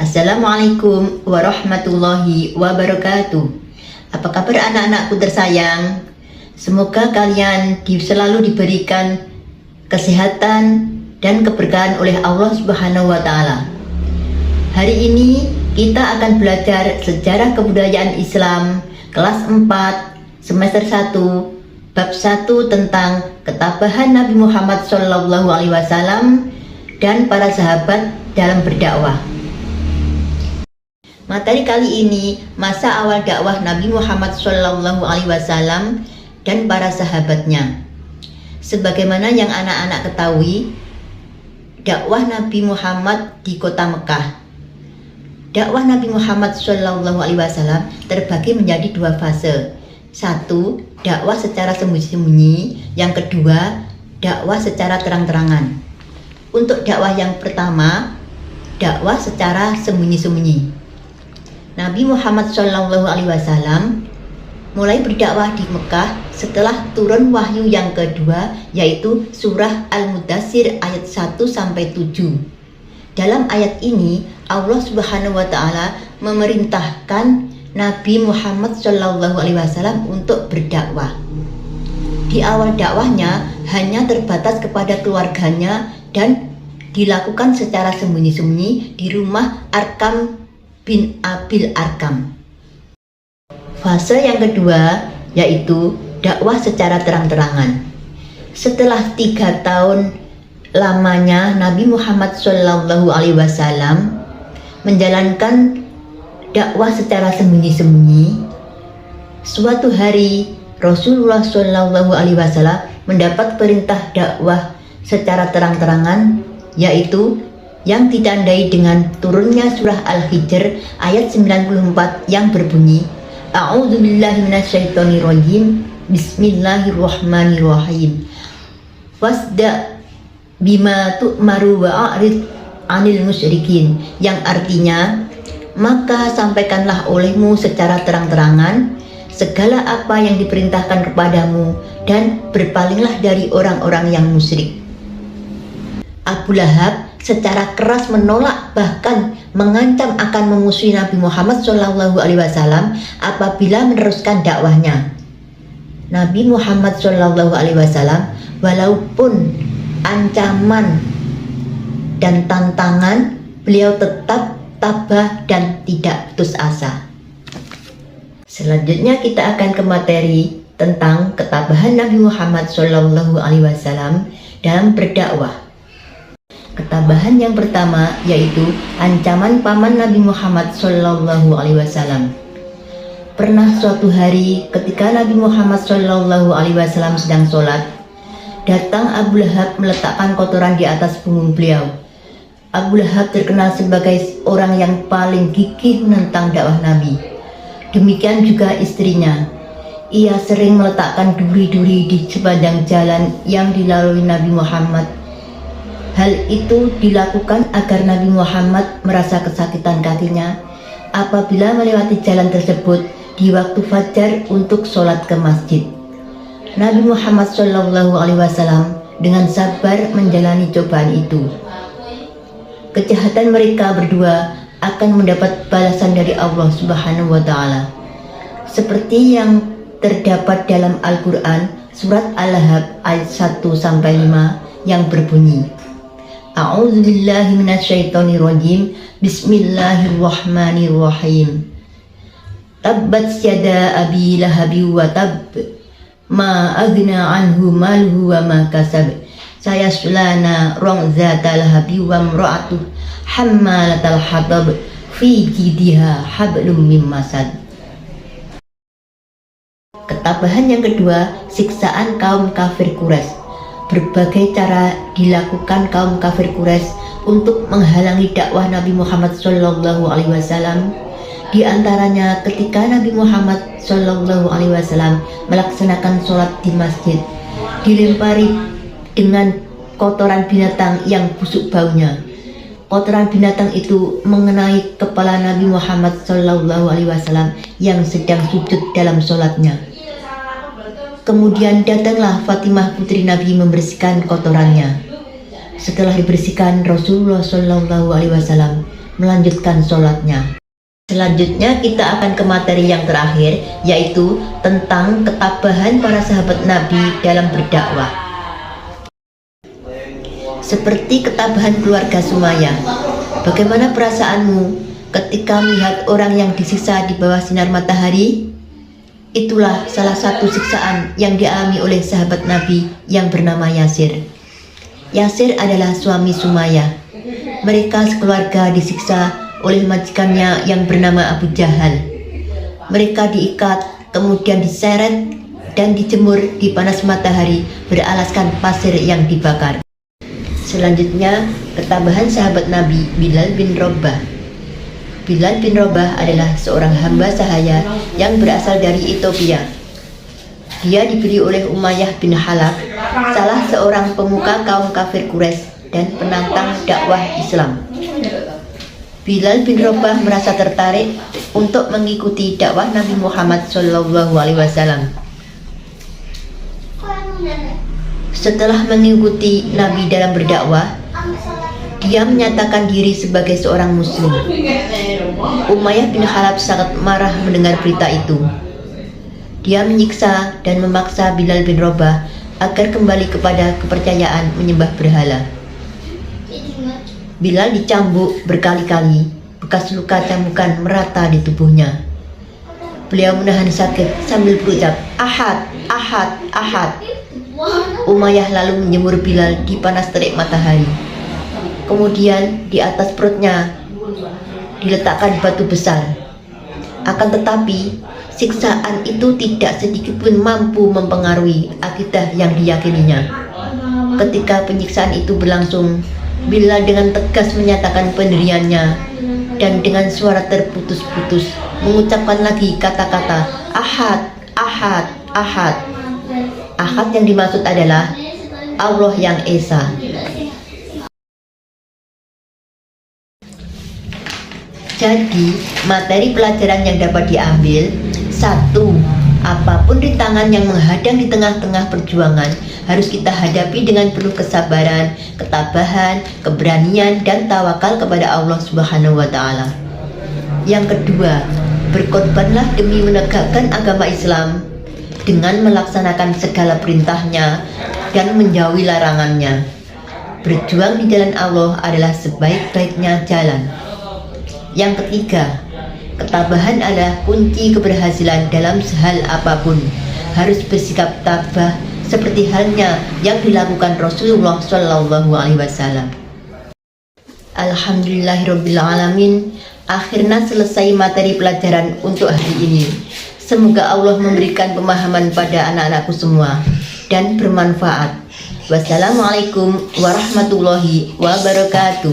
Assalamualaikum warahmatullahi wabarakatuh. Apa kabar anak-anakku tersayang? Semoga kalian selalu diberikan kesehatan dan keberkahan oleh Allah Subhanahu wa Ta'ala. Hari ini kita akan belajar sejarah kebudayaan Islam kelas 4 semester 1 bab 1 tentang ketabahan Nabi Muhammad SAW dan para sahabat dalam berdakwah. Materi kali ini masa awal dakwah Nabi Muhammad SAW dan para sahabatnya. Sebagaimana yang anak-anak ketahui, dakwah Nabi Muhammad di kota Mekah. Dakwah Nabi Muhammad SAW terbagi menjadi dua fase. Satu, dakwah secara sembunyi-sembunyi. Yang kedua, dakwah secara terang-terangan. Untuk dakwah yang pertama, dakwah secara sembunyi-sembunyi. Nabi Muhammad SAW mulai berdakwah di Mekah setelah turun wahyu yang kedua, yaitu surah Al-Mudaththir ayat 1-7. Dalam ayat ini Allah Subhanahu wa Ta'ala memerintahkan Nabi Muhammad SAW untuk berdakwah. Di awal dakwahnya hanya terbatas kepada keluarganya dan dilakukan secara sembunyi-sembunyi di rumah Arkam bin Abil Arkam. Fase yang kedua yaitu dakwah secara terang-terangan. Setelah 3 tahun lamanya Nabi Muhammad SAW menjalankan dakwah secara sembunyi-sembunyi, suatu hari Rasulullah SAW mendapat perintah dakwah secara terang-terangan, yaitu yang ditandai dengan turunnya surah Al-Hijr ayat 94 yang berbunyi, A'udzubillahi minasyaitonirrajim, Bismillahirrahmanirrahim. Wasda bima tu'maru wa'arid 'anil musyrikin, yang artinya, maka sampaikanlah olehmu secara terang-terangan segala apa yang diperintahkan kepadamu dan berpalinglah dari orang-orang yang musyrik. Abu Lahab secara keras menolak, bahkan mengancam akan memusuhi Nabi Muhammad SAW apabila meneruskan dakwahnya. Nabi Muhammad SAW walaupun ancaman dan tantangan, beliau tetap tabah dan tidak putus asa. Selanjutnya kita akan ke materi tentang ketabahan Nabi Muhammad SAW dalam berdakwah. Ketabahan yang pertama yaitu ancaman paman Nabi Muhammad SAW. Pernah suatu hari ketika Nabi Muhammad SAW sedang sholat, datang Abu Lahab meletakkan kotoran di atas punggung beliau. Abu Lahab terkenal sebagai orang yang paling gigih menentang dakwah Nabi. Demikian juga istrinya. Ia sering meletakkan duri-duri di sepanjang jalan yang dilalui Nabi Muhammad. Hal itu dilakukan agar Nabi Muhammad merasa kesakitan kakinya apabila melewati jalan tersebut di waktu fajar untuk sholat ke masjid. Nabi Muhammad SAW dengan sabar menjalani cobaan itu. Kejahatan mereka berdua akan mendapat balasan dari Allah Subhanahu wa Ta'ala, seperti yang terdapat dalam Al-Quran surat Al-Lahab ayat 1-5 yang berbunyi, A'udzubillahi minasyaitonirrajim, Bismillahirrahmanirrahim. Tabbat yada abi lahabi wa tab, ma aghna anhu maluhu wa ma kasab, sayaslana rong zata lahabi wa mra'atuh hammalatal hatab, fi jidiha hablum mim masad. Ketabahan yang kedua, siksaan kaum kafir Quraisy. Berbagai cara dilakukan kaum kafir Quraisy untuk menghalangi dakwah Nabi Muhammad SAW. Di antaranya ketika Nabi Muhammad SAW melaksanakan sholat di masjid, dilempari dengan kotoran binatang yang busuk baunya. Kotoran binatang itu mengenai kepala Nabi Muhammad SAW yang sedang sujud dalam sholatnya. Kemudian datanglah Fatimah putri Nabi membersihkan kotorannya. Setelah dibersihkan, Rasulullah SAW melanjutkan sholatnya. Selanjutnya kita akan ke materi yang terakhir, yaitu tentang ketabahan para sahabat Nabi dalam berdakwah. Seperti ketabahan keluarga Sumayyah, bagaimana perasaanmu ketika melihat orang yang disiksa di bawah sinar matahari? Itulah salah satu siksaan yang dialami oleh sahabat Nabi yang bernama Yasir. Yasir adalah suami Sumayyah. Mereka sekeluarga disiksa oleh majikannya yang bernama Abu Jahal. Mereka diikat, kemudian diseret dan dijemur di panas matahari beralaskan pasir yang dibakar. Selanjutnya, ketabahan sahabat Nabi Bilal bin Rabah. Bilal bin Rabah adalah seorang hamba sahaya yang berasal dari Ethiopia. Dia dibeli oleh Umayyah bin Khalaf, salah seorang pemuka kaum kafir Quraisy dan penantang dakwah Islam. Bilal bin Rabah merasa tertarik untuk mengikuti dakwah Nabi Muhammad SAW. Setelah mengikuti Nabi dalam berdakwah, dia menyatakan diri sebagai seorang muslim. Umayyah bin Khalaf sangat marah mendengar berita itu. Dia menyiksa dan memaksa Bilal bin Rabah agar kembali kepada kepercayaan menyembah berhala. Bilal dicambuk berkali-kali, bekas luka cambukan merata di tubuhnya. Beliau menahan sakit sambil berucap, "Ahad, Ahad, Ahad." Umayyah lalu menjemur Bilal di panas terik matahari. Kemudian di atas perutnya diletakkan batu besar. Akan tetapi, siksaan itu tidak sedikit pun mampu mempengaruhi akidah yang diyakininya. Ketika penyiksaan itu berlangsung, Bilal dengan tegas menyatakan pendiriannya dan dengan suara terputus-putus mengucapkan lagi kata-kata Ahad, Ahad, Ahad. Ahad yang dimaksud adalah Allah yang Esa. Jadi, materi pelajaran yang dapat diambil: 1. Apapun rintangan yang menghadang di tengah-tengah perjuangan harus kita hadapi dengan penuh kesabaran, ketabahan, keberanian, dan tawakal kepada Allah Subhanahu wa Ta'ala. Yang kedua, berkorbanlah demi menegakkan agama Islam dengan melaksanakan segala perintahnya dan menjauhi larangannya. Berjuang di jalan Allah adalah sebaik-baiknya jalan. Yang ketiga, ketabahan adalah kunci keberhasilan dalam hal apapun. Harus bersikap tabah seperti halnya yang dilakukan Rasulullah SAW. Alhamdulillahirrabbilalamin. Akhirnya selesai materi pelajaran untuk hari ini. Semoga Allah memberikan pemahaman pada anak-anakku semua dan bermanfaat. Wassalamualaikum warahmatullahi wabarakatuh.